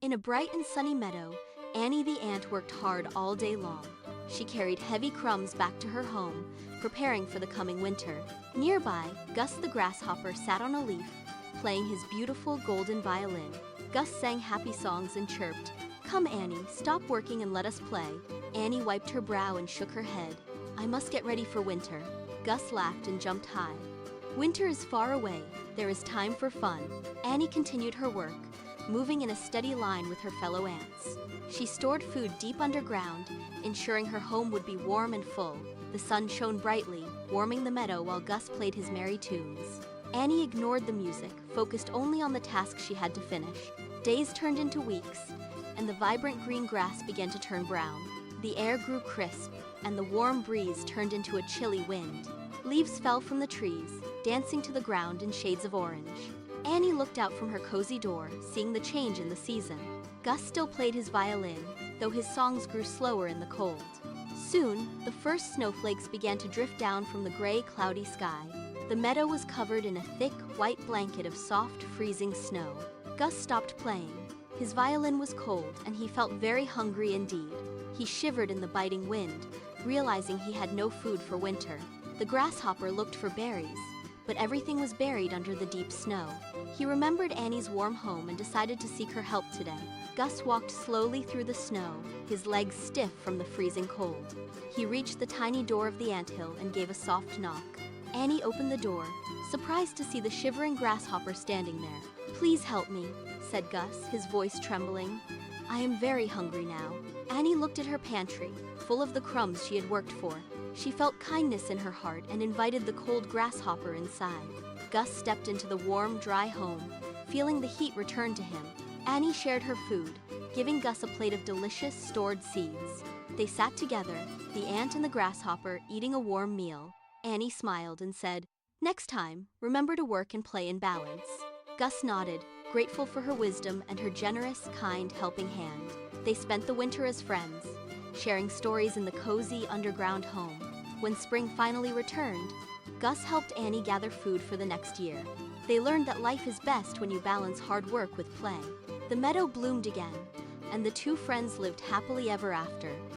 In a bright and sunny meadow, Annie the ant worked hard all day long. She carried heavy crumbs back to her home, preparing for the coming winter. Nearby, Gus the grasshopper sat on a leaf, playing his beautiful golden violin. Gus sang happy songs and chirped, "Come, Annie, stop working and let us play." Annie wiped her brow and shook her head. "I must get ready for winter." Gus laughed and jumped high. "Winter is far away. There is time for fun." Annie continued her work, moving in a steady line with her fellow ants. She stored food deep underground, ensuring her home would be warm and full. The sun shone brightly, warming the meadow while Gus played his merry tunes. Annie ignored the music, focused only on the task she had to finish. Days turned into weeks, and the vibrant green grass began to turn brown. The air grew crisp, and the warm breeze turned into a chilly wind. Leaves fell from the trees, dancing to the ground in shades of orange. Annie looked out from her cozy door, seeing the change in the season. Gus still played his violin, though his songs grew slower in the cold. Soon, the first snowflakes began to drift down from the gray, cloudy sky. The meadow was covered in a thick, white blanket of soft, freezing snow. Gus stopped playing. His violin was cold, and he felt very hungry indeed. He shivered in the biting wind, realizing he had no food for winter. The grasshopper looked for berries, but everything was buried under the deep snow. He remembered Annie's warm home and decided to seek her help today. Gus walked slowly through the snow, his legs stiff from the freezing cold. He reached the tiny door of the anthill and gave a soft knock. Annie opened the door, surprised to see the shivering grasshopper standing there. "Please help me," said Gus, his voice trembling. "I am very hungry now." Annie looked at her pantry, full of the crumbs she had worked for. She felt kindness in her heart and invited the cold grasshopper inside. Gus stepped into the warm, dry home, feeling the heat return to him. Annie shared her food, giving Gus a plate of delicious, stored seeds. They sat together, the ant and the grasshopper, eating a warm meal. Annie smiled and said, "Next time, remember to work and play in balance." Gus nodded, grateful for her wisdom and her generous, kind, helping hand. They spent the winter as friends, sharing stories in the cozy, underground home. When spring finally returned, Gus helped Annie gather food for the next year. They learned that life is best when you balance hard work with play. The meadow bloomed again, and the two friends lived happily ever after.